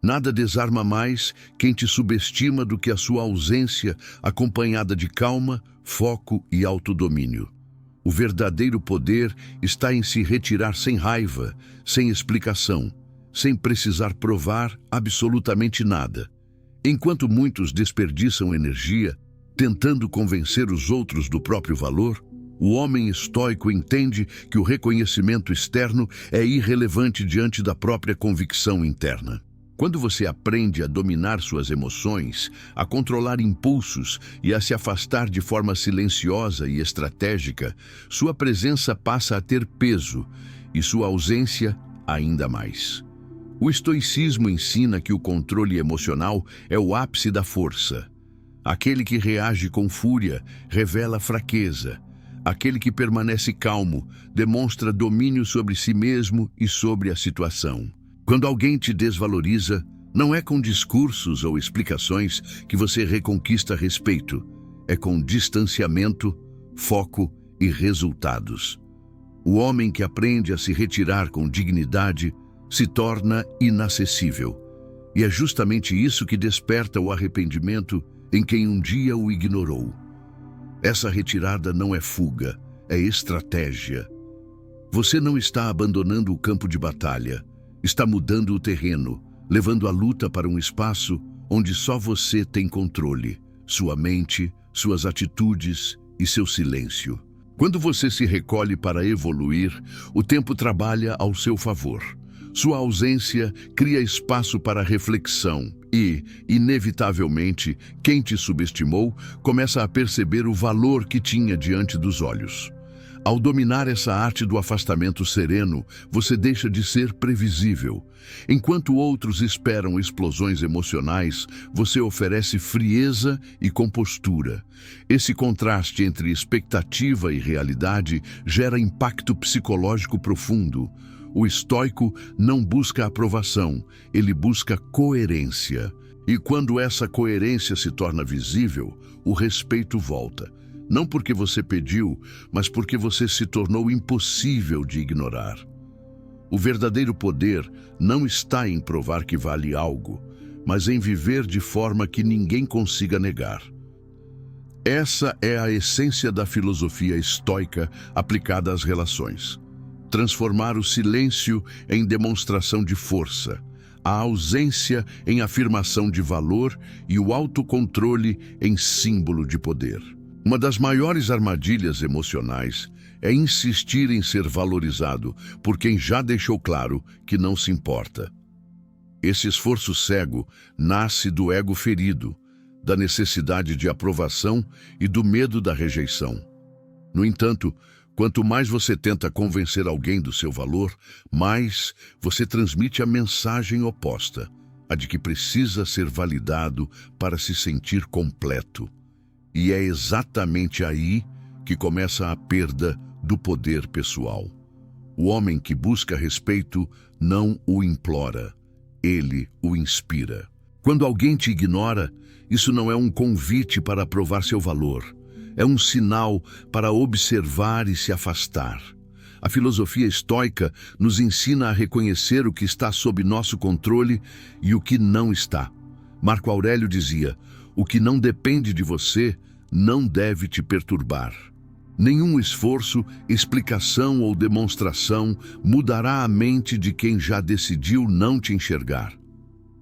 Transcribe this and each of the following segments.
Nada desarma mais quem te subestima do que a sua ausência acompanhada de calma, foco e autodomínio. O verdadeiro poder está em se retirar sem raiva, sem explicação, sem precisar provar absolutamente nada. Enquanto muitos desperdiçam energia tentando convencer os outros do próprio valor, o homem estoico entende que o reconhecimento externo é irrelevante diante da própria convicção interna. Quando você aprende a dominar suas emoções, a controlar impulsos e a se afastar de forma silenciosa e estratégica, sua presença passa a ter peso e sua ausência ainda mais. O estoicismo ensina que o controle emocional é o ápice da força. Aquele que reage com fúria revela fraqueza. Aquele que permanece calmo demonstra domínio sobre si mesmo e sobre a situação. Quando alguém te desvaloriza, não é com discursos ou explicações que você reconquista respeito. É com distanciamento, foco e resultados. O homem que aprende a se retirar com dignidade se torna inacessível. E é justamente isso que desperta o arrependimento em quem um dia o ignorou. Essa retirada não é fuga, é estratégia. Você não está abandonando o campo de batalha, está mudando o terreno, levando a luta para um espaço onde só você tem controle, sua mente, suas atitudes e seu silêncio. Quando você se recolhe para evoluir, o tempo trabalha ao seu favor. Sua ausência cria espaço para reflexão e, inevitavelmente, quem te subestimou começa a perceber o valor que tinha diante dos olhos. Ao dominar essa arte do afastamento sereno, você deixa de ser previsível. Enquanto outros esperam explosões emocionais, você oferece frieza e compostura. Esse contraste entre expectativa e realidade gera impacto psicológico profundo. O estoico não busca aprovação, ele busca coerência. E quando essa coerência se torna visível, o respeito volta. Não porque você pediu, mas porque você se tornou impossível de ignorar. O verdadeiro poder não está em provar que vale algo, mas em viver de forma que ninguém consiga negar. Essa é a essência da filosofia estoica aplicada às relações. Transformar o silêncio em demonstração de força, a ausência em afirmação de valor e o autocontrole em símbolo de poder. Uma das maiores armadilhas emocionais é insistir em ser valorizado por quem já deixou claro que não se importa. Esse esforço cego nasce do ego ferido, da necessidade de aprovação e do medo da rejeição. No entanto, quanto mais você tenta convencer alguém do seu valor, mais você transmite a mensagem oposta, a de que precisa ser validado para se sentir completo. E é exatamente aí que começa a perda do poder pessoal. O homem que busca respeito não o implora, ele o inspira. Quando alguém te ignora, isso não é um convite para provar seu valor. É um sinal para observar e se afastar. A filosofia estoica nos ensina a reconhecer o que está sob nosso controle e o que não está. Marco Aurélio dizia: "O que não depende de você não deve te perturbar." Nenhum esforço, explicação ou demonstração mudará a mente de quem já decidiu não te enxergar.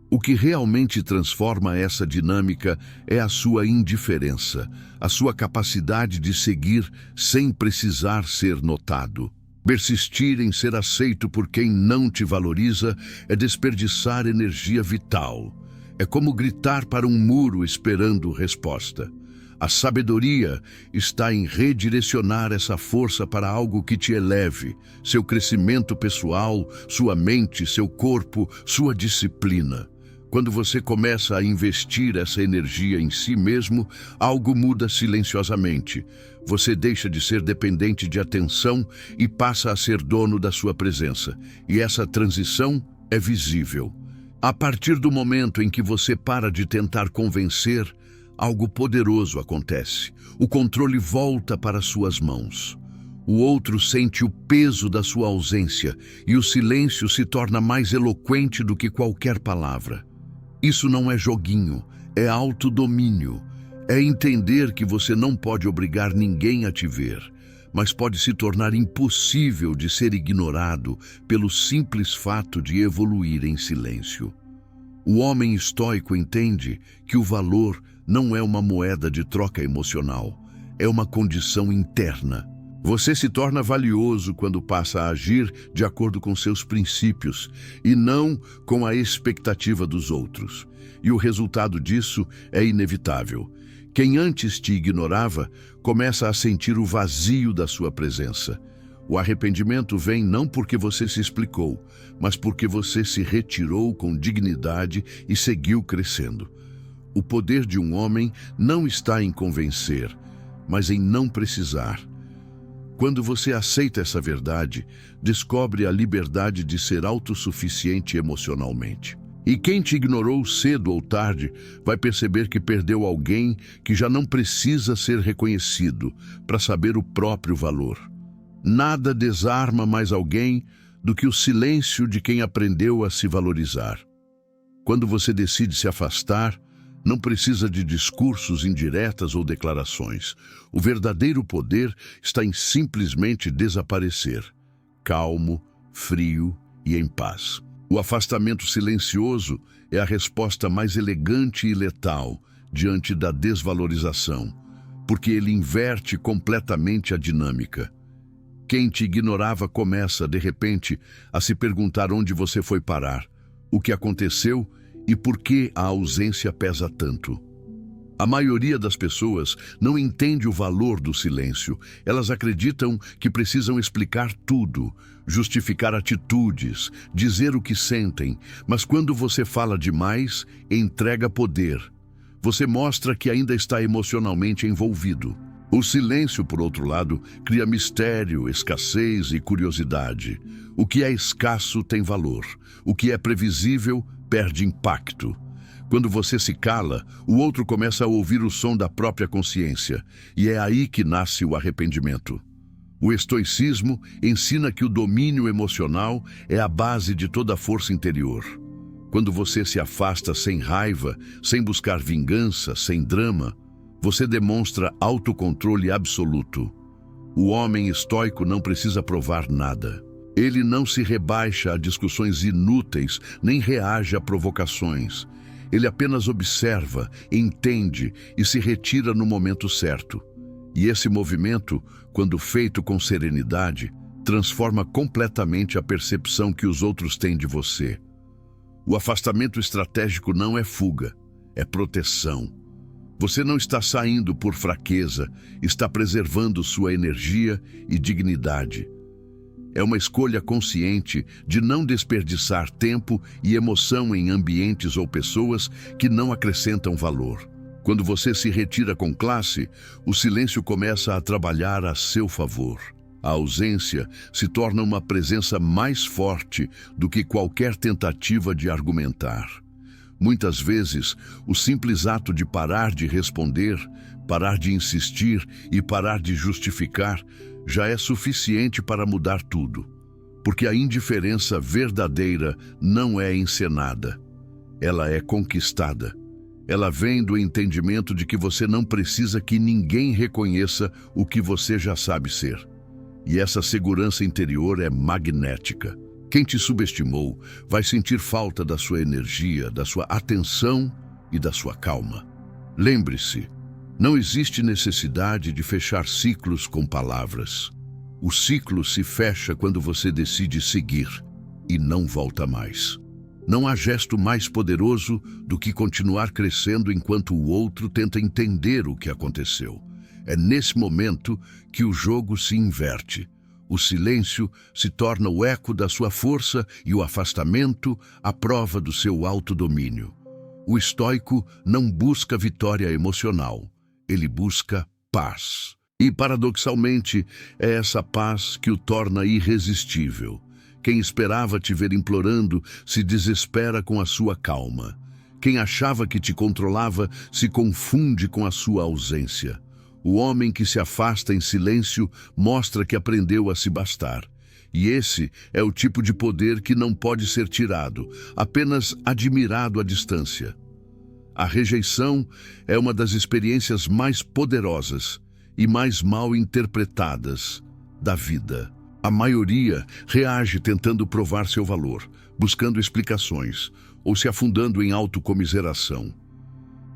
O que realmente transforma essa dinâmica é a sua indiferença, a sua capacidade de seguir sem precisar ser notado. Persistir em ser aceito por quem não te valoriza é desperdiçar energia vital. É como gritar para um muro esperando resposta. A sabedoria está em redirecionar essa força para algo que te eleve, seu crescimento pessoal, sua mente, seu corpo, sua disciplina. Quando você começa a investir essa energia em si mesmo, algo muda silenciosamente. Você deixa de ser dependente de atenção e passa a ser dono da sua presença. E essa transição é visível. A partir do momento em que você para de tentar convencer, algo poderoso acontece. O controle volta para suas mãos. O outro sente o peso da sua ausência e o silêncio se torna mais eloquente do que qualquer palavra. Isso não é joguinho, é autodomínio. É entender que você não pode obrigar ninguém a te ver, mas pode se tornar impossível de ser ignorado pelo simples fato de evoluir em silêncio. O homem estoico entende que o valor não é uma moeda de troca emocional, é uma condição interna. Você se torna valioso quando passa a agir de acordo com seus princípios e não com a expectativa dos outros. E o resultado disso é inevitável. Quem antes te ignorava começa a sentir o vazio da sua presença. O arrependimento vem não porque você se explicou, mas porque você se retirou com dignidade e seguiu crescendo. O poder de um homem não está em convencer, mas em não precisar. Quando você aceita essa verdade, descobre a liberdade de ser autossuficiente emocionalmente. E quem te ignorou cedo ou tarde vai perceber que perdeu alguém que já não precisa ser reconhecido para saber o próprio valor. Nada desarma mais alguém do que o silêncio de quem aprendeu a se valorizar. Quando você decide se afastar, não precisa de discursos indiretas ou declarações. O verdadeiro poder está em simplesmente desaparecer, calmo, frio e em paz. O afastamento silencioso é a resposta mais elegante e letal diante da desvalorização, porque ele inverte completamente a dinâmica. Quem te ignorava começa, de repente, a se perguntar onde você foi parar, o que aconteceu e por que a ausência pesa tanto. A maioria das pessoas não entende o valor do silêncio. Elas acreditam que precisam explicar tudo, justificar atitudes, dizer o que sentem, mas quando você fala demais, entrega poder. Você mostra que ainda está emocionalmente envolvido. O silêncio, por outro lado, cria mistério, escassez e curiosidade. O que é escasso tem valor. O que é previsível perde impacto. Quando você se cala, o outro começa a ouvir o som da própria consciência, e é aí que nasce o arrependimento. O estoicismo ensina que o domínio emocional é a base de toda a força interior. Quando você se afasta sem raiva, sem buscar vingança, sem drama, você demonstra autocontrole absoluto. O homem estoico não precisa provar nada. Ele não se rebaixa a discussões inúteis, nem reage a provocações. Ele apenas observa, entende e se retira no momento certo. E esse movimento, quando feito com serenidade, transforma completamente a percepção que os outros têm de você. O afastamento estratégico não é fuga, é proteção. Você não está saindo por fraqueza, está preservando sua energia e dignidade. É uma escolha consciente de não desperdiçar tempo e emoção em ambientes ou pessoas que não acrescentam valor. Quando você se retira com classe, o silêncio começa a trabalhar a seu favor. A ausência se torna uma presença mais forte do que qualquer tentativa de argumentar. Muitas vezes, o simples ato de parar de responder, parar de insistir e parar de justificar já é suficiente para mudar tudo, porque a indiferença verdadeira não é encenada, ela é conquistada. Ela vem do entendimento de que você não precisa que ninguém reconheça o que você já sabe ser. E essa segurança interior é magnética. Quem te subestimou vai sentir falta da sua energia, da sua atenção e da sua calma. Lembre-se, não existe necessidade de fechar ciclos com palavras. O ciclo se fecha quando você decide seguir e não volta mais. Não há gesto mais poderoso do que continuar crescendo enquanto o outro tenta entender o que aconteceu. É nesse momento que o jogo se inverte. O silêncio se torna o eco da sua força e o afastamento a prova do seu autodomínio. O estoico não busca vitória emocional. Ele busca paz. E, paradoxalmente, é essa paz que o torna irresistível. Quem esperava te ver implorando se desespera com a sua calma. Quem achava que te controlava se confunde com a sua ausência. O homem que se afasta em silêncio mostra que aprendeu a se bastar. E esse é o tipo de poder que não pode ser tirado, apenas admirado à distância. A rejeição é uma das experiências mais poderosas e mais mal interpretadas da vida. A maioria reage tentando provar seu valor, buscando explicações ou se afundando em autocomiseração.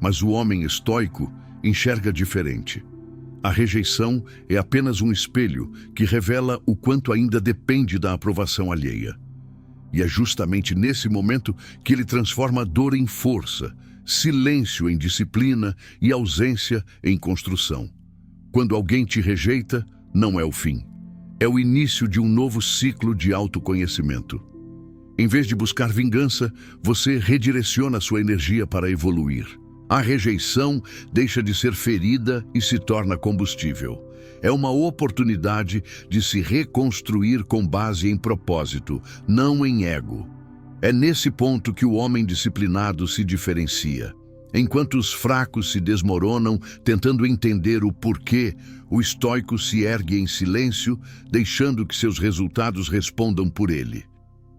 Mas o homem estoico enxerga diferente. A rejeição é apenas um espelho que revela o quanto ainda depende da aprovação alheia. E é justamente nesse momento que ele transforma a dor em força, silêncio em disciplina e ausência em construção. Quando alguém te rejeita, não é o fim. É o início de um novo ciclo de autoconhecimento. Em vez de buscar vingança, você redireciona sua energia para evoluir. A rejeição deixa de ser ferida e se torna combustível. É uma oportunidade de se reconstruir com base em propósito, não em ego. É nesse ponto que o homem disciplinado se diferencia. Enquanto os fracos se desmoronam tentando entender o porquê, o estoico se ergue em silêncio, deixando que seus resultados respondam por ele.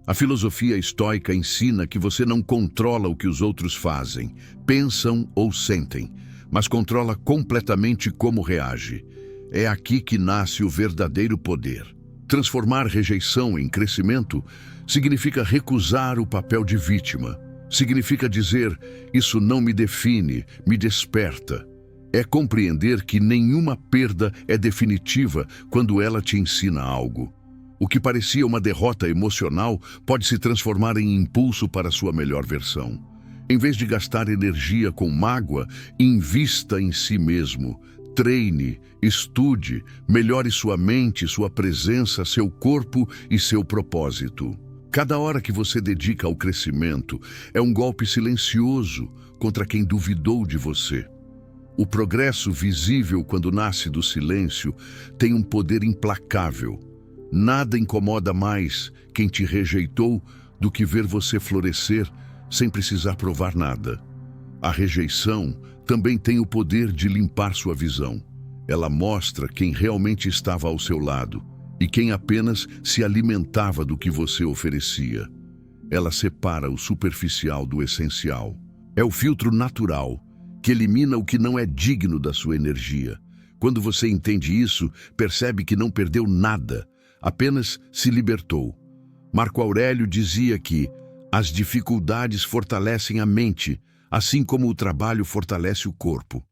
A filosofia estoica ensina que você não controla o que os outros fazem, pensam ou sentem, mas controla completamente como reage. É aqui que nasce o verdadeiro poder. Transformar rejeição em crescimento significa recusar o papel de vítima. Significa dizer, isso não me define, me desperta. É compreender que nenhuma perda é definitiva quando ela te ensina algo. O que parecia uma derrota emocional pode se transformar em impulso para sua melhor versão. Em vez de gastar energia com mágoa, invista em si mesmo. Treine, estude, melhore sua mente, sua presença, seu corpo e seu propósito. Cada hora que você dedica ao crescimento é um golpe silencioso contra quem duvidou de você. O progresso visível quando nasce do silêncio tem um poder implacável. Nada incomoda mais quem te rejeitou do que ver você florescer sem precisar provar nada. A rejeição também tem o poder de limpar sua visão. Ela mostra quem realmente estava ao seu lado e quem apenas se alimentava do que você oferecia. Ela separa o superficial do essencial. É o filtro natural que elimina o que não é digno da sua energia. Quando você entende isso, percebe que não perdeu nada, apenas se libertou. Marco Aurélio dizia que as dificuldades fortalecem a mente, assim como o trabalho fortalece o corpo.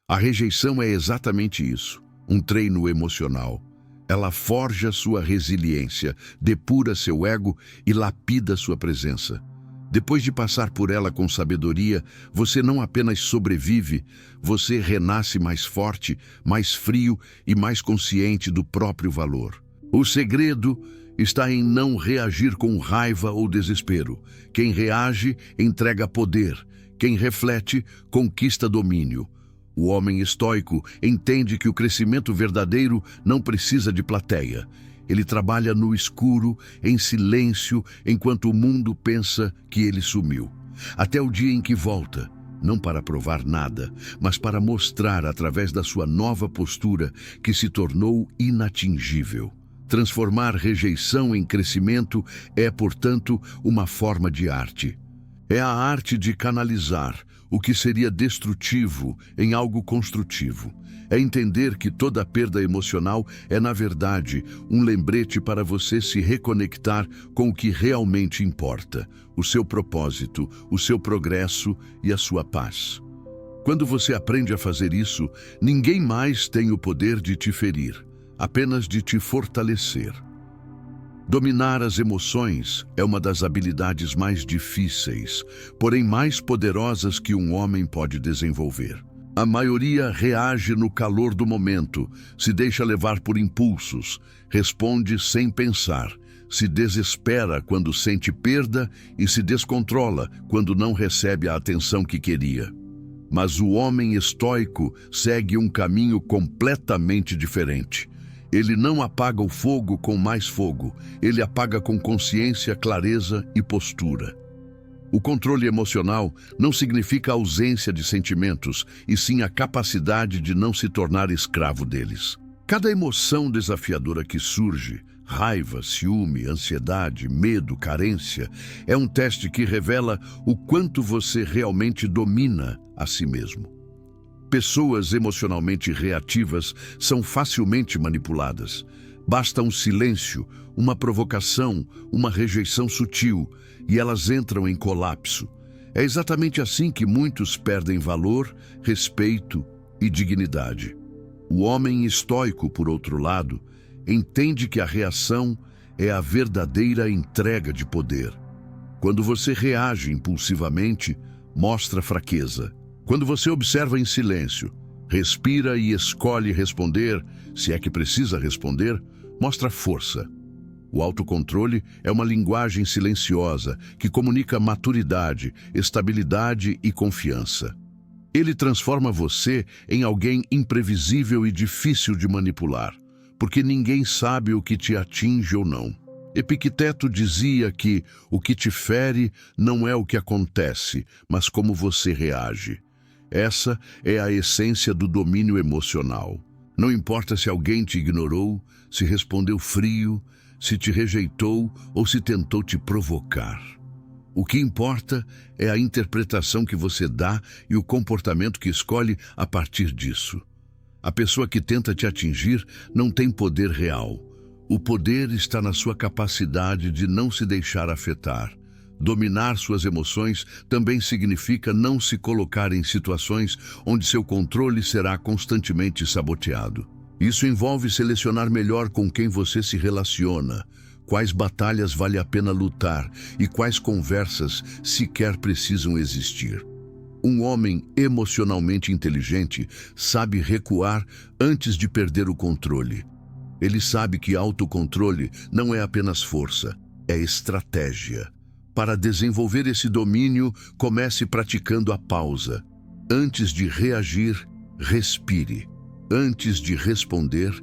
A rejeição é exatamente isso, um treino emocional. Ela forja sua resiliência, depura seu ego e lapida sua presença. Depois de passar por ela com sabedoria, você não apenas sobrevive, você renasce mais forte, mais frio e mais consciente do próprio valor. O segredo está em não reagir com raiva ou desespero. Quem reage, entrega poder. Quem reflete, conquista domínio. O homem estoico entende que o crescimento verdadeiro não precisa de plateia. Ele trabalha no escuro, em silêncio, enquanto o mundo pensa que ele sumiu. Até o dia em que volta, não para provar nada, mas para mostrar através da sua nova postura que se tornou inatingível. Transformar rejeição em crescimento é, portanto, uma forma de arte. É a arte de canalizar o que seria destrutivo em algo construtivo. É entender que toda perda emocional é, na verdade, um lembrete para você se reconectar com o que realmente importa, o seu propósito, o seu progresso e a sua paz. Quando você aprende a fazer isso, ninguém mais tem o poder de te ferir, apenas de te fortalecer. Dominar as emoções é uma das habilidades mais difíceis, porém mais poderosas que um homem pode desenvolver. A maioria reage no calor do momento, se deixa levar por impulsos, responde sem pensar, se desespera quando sente perda e se descontrola quando não recebe a atenção que queria. Mas o homem estoico segue um caminho completamente diferente. Ele não apaga o fogo com mais fogo, ele apaga com consciência, clareza e postura. O controle emocional não significa ausência de sentimentos, e sim a capacidade de não se tornar escravo deles. Cada emoção desafiadora que surge, raiva, ciúme, ansiedade, medo, carência, é um teste que revela o quanto você realmente domina a si mesmo. Pessoas emocionalmente reativas são facilmente manipuladas. Basta um silêncio, uma provocação, uma rejeição sutil, e elas entram em colapso. É exatamente assim que muitos perdem valor, respeito e dignidade. O homem estoico, por outro lado, entende que a reação é a verdadeira entrega de poder. Quando você reage impulsivamente, mostra fraqueza. Quando você observa em silêncio, respira e escolhe responder, se é que precisa responder, mostra força. O autocontrole é uma linguagem silenciosa que comunica maturidade, estabilidade e confiança. Ele transforma você em alguém imprevisível e difícil de manipular, porque ninguém sabe o que te atinge ou não. Epicteto dizia que o que te fere não é o que acontece, mas como você reage. Essa é a essência do domínio emocional. Não importa se alguém te ignorou, se respondeu frio, se te rejeitou ou se tentou te provocar. O que importa é a interpretação que você dá e o comportamento que escolhe a partir disso. A pessoa que tenta te atingir não tem poder real. O poder está na sua capacidade de não se deixar afetar. Dominar suas emoções também significa não se colocar em situações onde seu controle será constantemente saboteado. Isso envolve selecionar melhor com quem você se relaciona, quais batalhas vale a pena lutar e quais conversas sequer precisam existir. Um homem emocionalmente inteligente sabe recuar antes de perder o controle. Ele sabe que autocontrole não é apenas força, é estratégia. Para desenvolver esse domínio, comece praticando a pausa. Antes de reagir, respire. Antes de responder,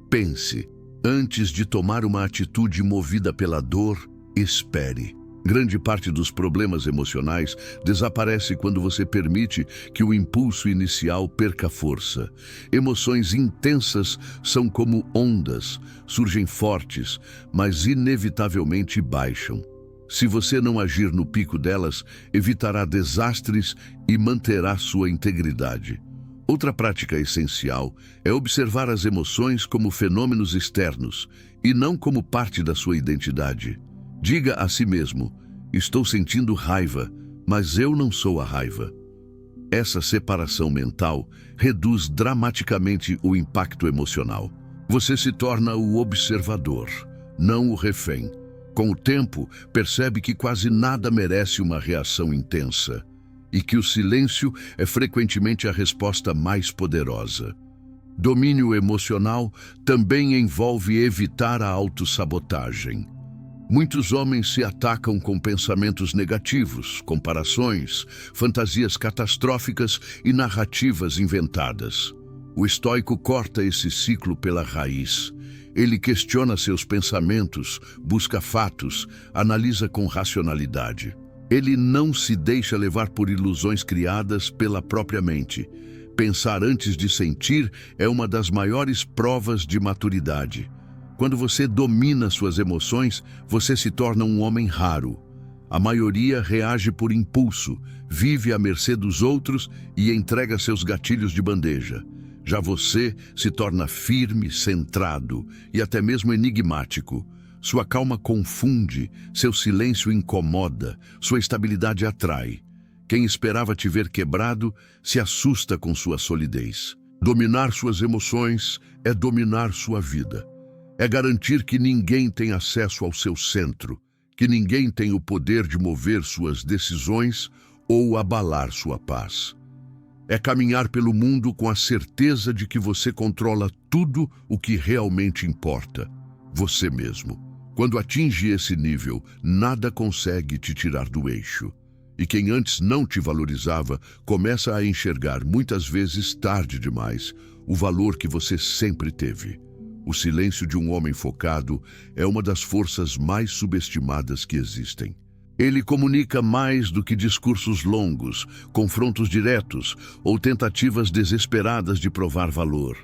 pense. Antes de tomar uma atitude movida pela dor, espere. Grande parte dos problemas emocionais desaparece quando você permite que o impulso inicial perca força. Emoções intensas são como ondas, surgem fortes, mas inevitavelmente baixam. Se você não agir no pico delas, evitará desastres e manterá sua integridade. Outra prática essencial é observar as emoções como fenômenos externos e não como parte da sua identidade. Diga a si mesmo: estou sentindo raiva, mas eu não sou a raiva. Essa separação mental reduz dramaticamente o impacto emocional. Você se torna o observador, não o refém. Com o tempo, percebe que quase nada merece uma reação intensa e que o silêncio é frequentemente a resposta mais poderosa. Domínio emocional também envolve evitar a autossabotagem. Muitos homens se atacam com pensamentos negativos, comparações, fantasias catastróficas e narrativas inventadas. O estoico corta esse ciclo pela raiz. Ele questiona seus pensamentos, busca fatos, analisa com racionalidade. Ele não se deixa levar por ilusões criadas pela própria mente. Pensar antes de sentir é uma das maiores provas de maturidade. Quando você domina suas emoções, você se torna um homem raro. A maioria reage por impulso, vive à mercê dos outros e entrega seus gatilhos de bandeja. Já você se torna firme, centrado e até mesmo enigmático. Sua calma confunde, seu silêncio incomoda, sua estabilidade atrai. Quem esperava te ver quebrado se assusta com sua solidez. Dominar suas emoções é dominar sua vida. É garantir que ninguém tem acesso ao seu centro, que ninguém tem o poder de mover suas decisões ou abalar sua paz. É caminhar pelo mundo com a certeza de que você controla tudo o que realmente importa, você mesmo. Quando atinge esse nível, nada consegue te tirar do eixo. E quem antes não te valorizava, começa a enxergar, muitas vezes tarde demais, o valor que você sempre teve. O silêncio de um homem focado é uma das forças mais subestimadas que existem. Ele comunica mais do que discursos longos, confrontos diretos ou tentativas desesperadas de provar valor.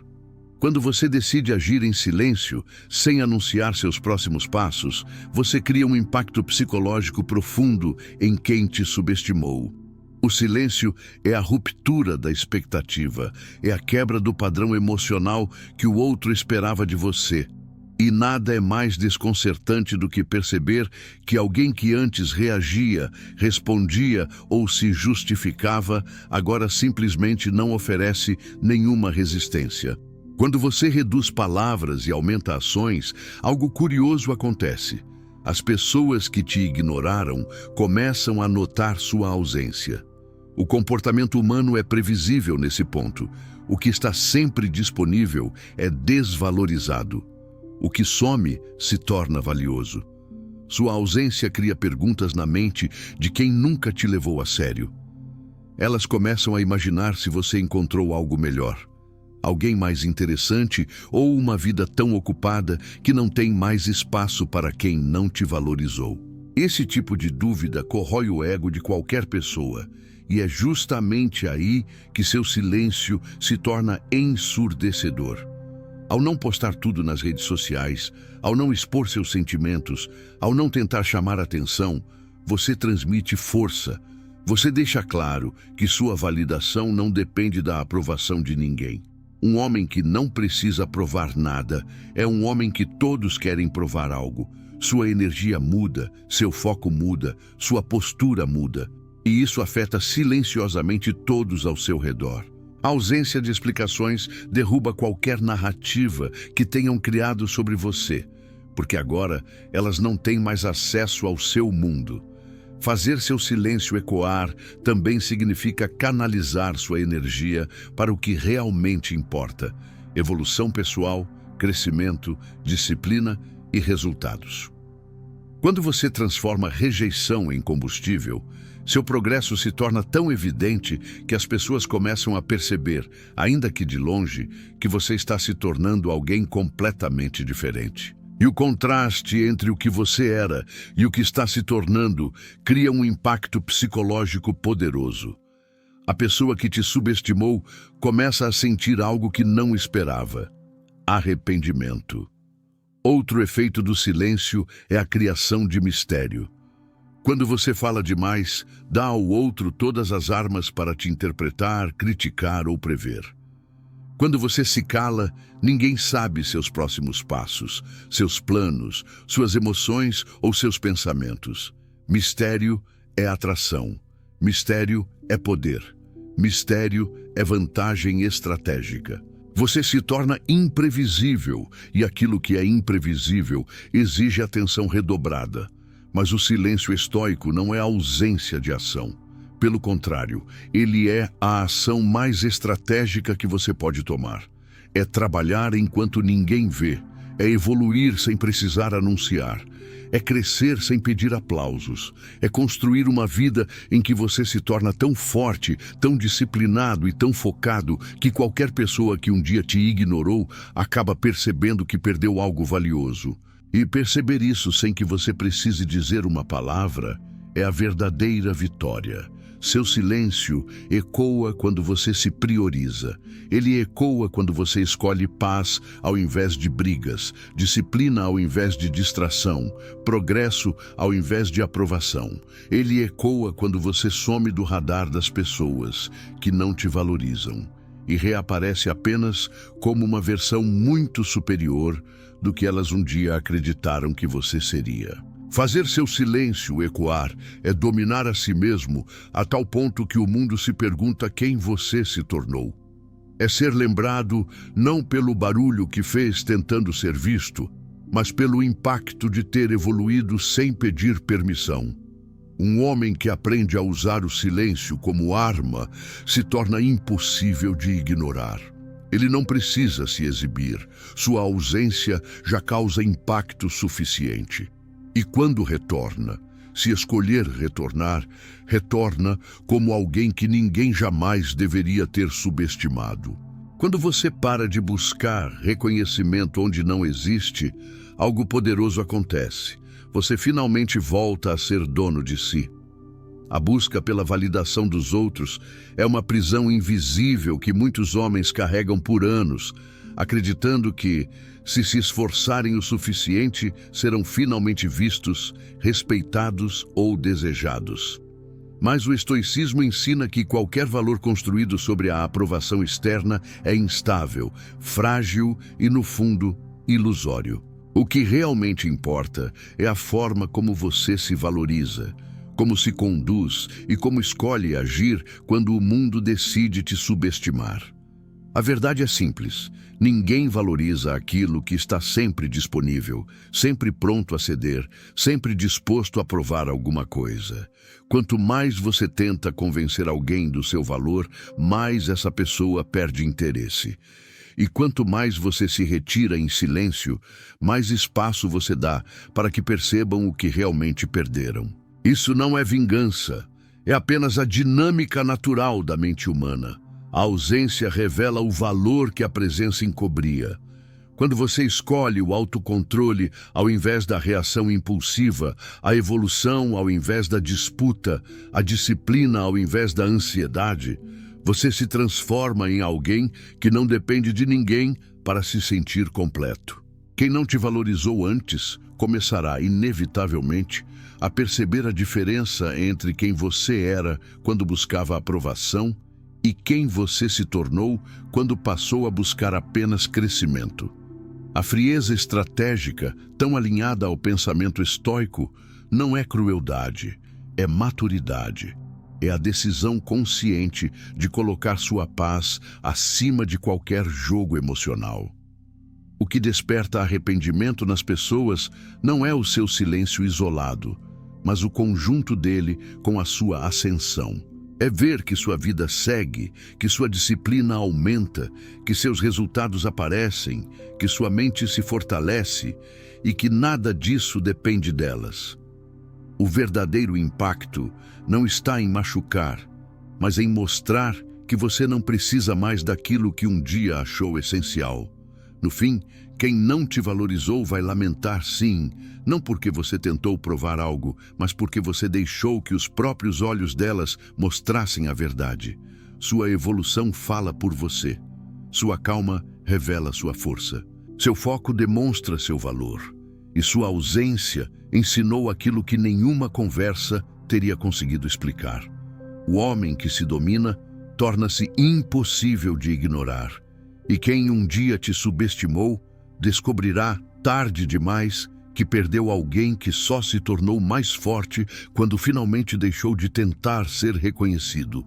Quando você decide agir em silêncio, sem anunciar seus próximos passos, você cria um impacto psicológico profundo em quem te subestimou. O silêncio é a ruptura da expectativa, é a quebra do padrão emocional que o outro esperava de você. E nada é mais desconcertante do que perceber que alguém que antes reagia, respondia ou se justificava, agora simplesmente não oferece nenhuma resistência. Quando você reduz palavras e aumenta ações, algo curioso acontece. As pessoas que te ignoraram começam a notar sua ausência. O comportamento humano é previsível nesse ponto. O que está sempre disponível é desvalorizado. O que some se torna valioso. Sua ausência cria perguntas na mente de quem nunca te levou a sério. Elas começam a imaginar se você encontrou algo melhor. Alguém mais interessante ou uma vida tão ocupada que não tem mais espaço para quem não te valorizou. Esse tipo de dúvida corrói o ego de qualquer pessoa, e é justamente aí que seu silêncio se torna ensurdecedor. Ao não postar tudo nas redes sociais, ao não expor seus sentimentos, ao não tentar chamar atenção, você transmite força. Você deixa claro que sua validação não depende da aprovação de ninguém. Um homem que não precisa provar nada é um homem que todos querem provar algo. Sua energia muda, seu foco muda, sua postura muda. E isso afeta silenciosamente todos ao seu redor. A ausência de explicações derruba qualquer narrativa que tenham criado sobre você, porque agora elas não têm mais acesso ao seu mundo. Fazer seu silêncio ecoar também significa canalizar sua energia para o que realmente importa: evolução pessoal, crescimento, disciplina e resultados. Quando você transforma rejeição em combustível, seu progresso se torna tão evidente que as pessoas começam a perceber, ainda que de longe, que você está se tornando alguém completamente diferente. E o contraste entre o que você era e o que está se tornando cria um impacto psicológico poderoso. A pessoa que te subestimou começa a sentir algo que não esperava: arrependimento. Outro efeito do silêncio é a criação de mistério. Quando você fala demais, dá ao outro todas as armas para te interpretar, criticar ou prever. Quando você se cala, ninguém sabe seus próximos passos, seus planos, suas emoções ou seus pensamentos. Mistério é atração. Mistério é poder. Mistério é vantagem estratégica. Você se torna imprevisível, e aquilo que é imprevisível exige atenção redobrada. Mas o silêncio estoico não é a ausência de ação. Pelo contrário, ele é a ação mais estratégica que você pode tomar. É trabalhar enquanto ninguém vê, é evoluir sem precisar anunciar, é crescer sem pedir aplausos, é construir uma vida em que você se torna tão forte, tão disciplinado e tão focado que qualquer pessoa que um dia te ignorou acaba percebendo que perdeu algo valioso. E perceber isso sem que você precise dizer uma palavra é a verdadeira vitória. Seu silêncio ecoa quando você se prioriza. Ele ecoa quando você escolhe paz ao invés de brigas, disciplina ao invés de distração, progresso ao invés de aprovação. Ele ecoa quando você some do radar das pessoas que não te valorizam e reaparece apenas como uma versão muito superior do que elas um dia acreditaram que você seria. Fazer seu silêncio ecoar é dominar a si mesmo a tal ponto que o mundo se pergunta quem você se tornou. É ser lembrado não pelo barulho que fez tentando ser visto, mas pelo impacto de ter evoluído sem pedir permissão. Um homem que aprende a usar o silêncio como arma se torna impossível de ignorar. Ele não precisa se exibir, sua ausência já causa impacto suficiente. E quando retorna, se escolher retornar, retorna como alguém que ninguém jamais deveria ter subestimado. Quando você para de buscar reconhecimento onde não existe, algo poderoso acontece. você finalmente volta a ser dono de si. A busca pela validação dos outros é uma prisão invisível que muitos homens carregam por anos, acreditando que, se esforçarem o suficiente, serão finalmente vistos, respeitados ou desejados. Mas o estoicismo ensina que qualquer valor construído sobre a aprovação externa é instável, frágil e, no fundo, ilusório. O que realmente importa é a forma como você se valoriza, como se conduz e como escolhe agir quando o mundo decide te subestimar. A verdade é simples: ninguém valoriza aquilo que está sempre disponível, sempre pronto a ceder, sempre disposto a provar alguma coisa. Quanto mais você tenta convencer alguém do seu valor, mais essa pessoa perde interesse. E quanto mais você se retira em silêncio, mais espaço você dá para que percebam o que realmente perderam. Isso não é vingança, é apenas a dinâmica natural da mente humana. A ausência revela o valor que a presença encobria. Quando você escolhe o autocontrole ao invés da reação impulsiva, a evolução ao invés da disputa, a disciplina ao invés da ansiedade, você se transforma em alguém que não depende de ninguém para se sentir completo. Quem não te valorizou antes começará, inevitavelmente, a perceber a diferença entre quem você era quando buscava aprovação e quem você se tornou quando passou a buscar apenas crescimento. A frieza estratégica, tão alinhada ao pensamento estoico, não é crueldade, é maturidade. É a decisão consciente de colocar sua paz acima de qualquer jogo emocional. O que desperta arrependimento nas pessoas não é o seu silêncio isolado, mas o conjunto dele com a sua ascensão. É ver que sua vida segue, que sua disciplina aumenta, que seus resultados aparecem, que sua mente se fortalece e que nada disso depende delas. O verdadeiro impacto não está em machucar, mas em mostrar que você não precisa mais daquilo que um dia achou essencial. No fim, quem não te valorizou vai lamentar, sim, não porque você tentou provar algo, mas porque você deixou que os próprios olhos delas mostrassem a verdade. Sua evolução fala por você. Sua calma revela sua força. Seu foco demonstra seu valor. E sua ausência ensinou aquilo que nenhuma conversa teria conseguido explicar. O homem que se domina torna-se impossível de ignorar. E quem um dia te subestimou, descobrirá, tarde demais, que perdeu alguém que só se tornou mais forte quando finalmente deixou de tentar ser reconhecido.